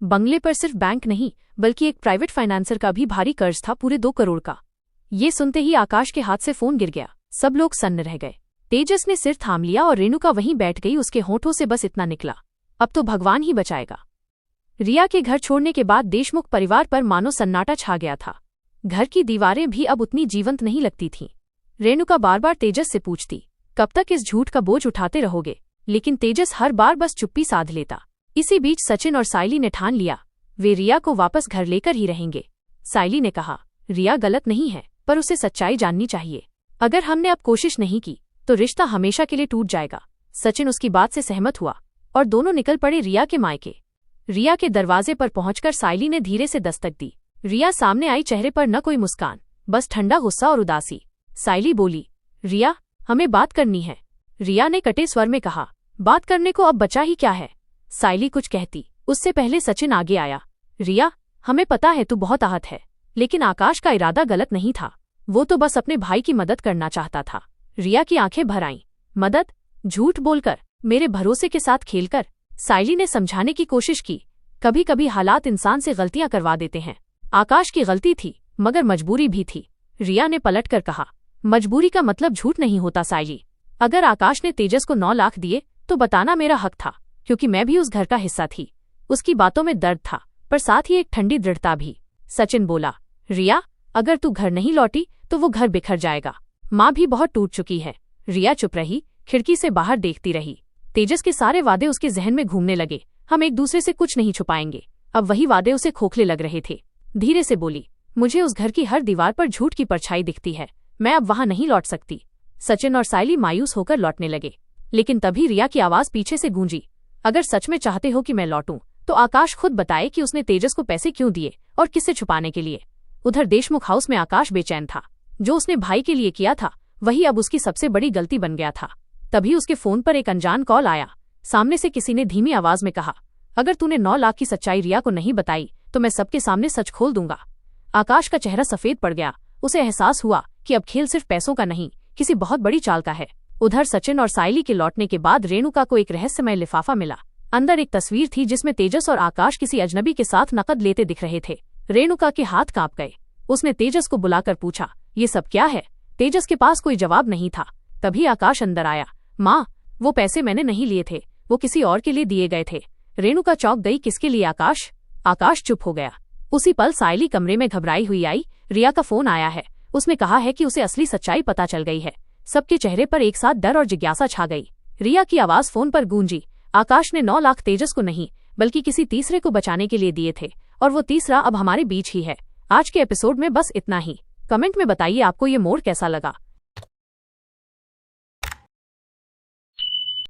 बंगले पर सिर्फ बैंक नहीं बल्कि एक प्राइवेट फाइनेंसर का भी भारी कर्ज था, पूरे 2 करोड़ का। ये सुनते ही आकाश के हाथ से फोन गिर गया। सब लोग सन्न रह गए। तेजस ने सिर थाम लिया और रेणुका वहीं बैठ गई। उसके होठों से बस इतना निकला, अब तो भगवान ही बचाएगा। रिया के घर छोड़ने के बाद देशमुख परिवार पर मानो सन्नाटा छा गया था। घर की दीवारें भी अब उतनी जीवंत नहीं लगती थीं। रेणुका बार बार तेजस से पूछती, कब तक इस झूठ का बोझ उठाते रहोगे? लेकिन तेजस हर बार बस चुप्पी साध लेता। इसी बीच सचिन और साइली ने ठान लिया, वे रिया को वापस घर लेकर ही रहेंगे। साइली ने कहा, रिया गलत नहीं है, पर उसे सच्चाई जाननी चाहिए। अगर हमने अब कोशिश नहीं की तो रिश्ता हमेशा के लिए टूट जाएगा। सचिन उसकी बात से सहमत हुआ और दोनों निकल पड़े रिया के मायके। रिया के दरवाजे पर पहुंचकर साइली ने धीरे से दस्तक दी। रिया सामने आई, चेहरे पर न कोई मुस्कान, बस ठंडा गुस्सा और उदासी। साइली बोली, रिया, हमें बात करनी है। रिया ने कटे स्वर में कहा, बात करने को अब बचा ही क्या है? साइली कुछ कहती, उससे पहले सचिन आगे आया। रिया, हमें पता है तू बहुत आहत है, लेकिन आकाश का इरादा गलत नहीं था। वो तो बस अपने भाई की मदद करना चाहता था। रिया की आंखें भर आईं। मदद? झूठ बोलकर, मेरे भरोसे के साथ खेलकर? साइली ने समझाने की कोशिश की, कभी कभी हालात इंसान से गलतियां करवा देते हैं। आकाश की गलती थी, मगर मजबूरी भी थी। रिया ने पलटकर कहा, मजबूरी का मतलब झूठ नहीं होता साइली। अगर आकाश ने तेजस को 9 लाख दिए तो बताना मेरा हक था, क्योंकि मैं भी उस घर का हिस्सा थी। उसकी बातों में दर्द था, पर साथ ही एक ठंडी दृढ़ता भी। सचिन बोला, रिया, अगर तू घर नहीं लौटी तो वो घर बिखर जाएगा। माँ भी बहुत टूट चुकी है। रिया चुप रही, खिड़की से बाहर देखती रही। तेजस के सारे वादे उसके जहन में घूमने लगे। हम एक दूसरे से कुछ नहीं छुपाएंगे। अब वही वादे उसे खोखले लग रहे थे। धीरे से बोली, मुझे उस घर की हर दीवार पर झूठ की परछाई दिखती है। मैं अब वहां नहीं लौट सकती। सचिन और साइली मायूस होकर लौटने लगे, लेकिन तभी रिया की आवाज पीछे से गूंजी, अगर सच में चाहते हो कि मैं लौटूं तो आकाश खुद बताए कि उसने तेजस को पैसे क्यों दिए और किससे छुपाने के लिए। उधर देशमुख हाउस में आकाश बेचैन था। जो उसने भाई के लिए किया था वही अब उसकी सबसे बड़ी गलती बन गया था। तभी उसके फोन पर एक अनजान कॉल आया। सामने से किसी ने धीमी आवाज में कहा, अगर तूने 9 लाख की सच्चाई रिया को नहीं बताई तो मैं सबके सामने सच खोल दूंगा। आकाश का चेहरा सफेद पड़ गया। उसे एहसास हुआ कि अब खेल सिर्फ पैसों का नहीं, किसी बहुत बड़ी चाल का है। उधर सचिन और साइली के लौटने के बाद रेणुका को एक रहस्यमय लिफाफा मिला। अंदर एक तस्वीर थी जिसमें तेजस और आकाश किसी अजनबी के साथ नकद लेते दिख रहे थे। रेणुका के हाथ कांप गए। उसने तेजस को बुलाकर पूछा, ये सब क्या है? तेजस के पास कोई जवाब नहीं था। तभी आकाश अंदर आया। माँ, वो पैसे मैंने नहीं लिए थे, वो किसी और के लिए दिए गए थे। रेणुका चौंक गई, किसके लिए आकाश? आकाश चुप हो गया। उसी पल साइली कमरे में घबराई हुई आई। रिया का फोन आया है। उसने कहा है कि उसे असली सच्चाई पता चल गई है। सबके चेहरे पर एक साथ डर और जिज्ञासा छा गई। रिया की आवाज फोन पर गूंजी, आकाश ने 9 लाख तेजस को नहीं बल्कि किसी तीसरे को बचाने के लिए दिए थे, और वो तीसरा अब हमारे बीच ही है। आज के एपिसोड में बस इतना ही। कमेंट में बताइए आपको ये मोड़ कैसा लगा।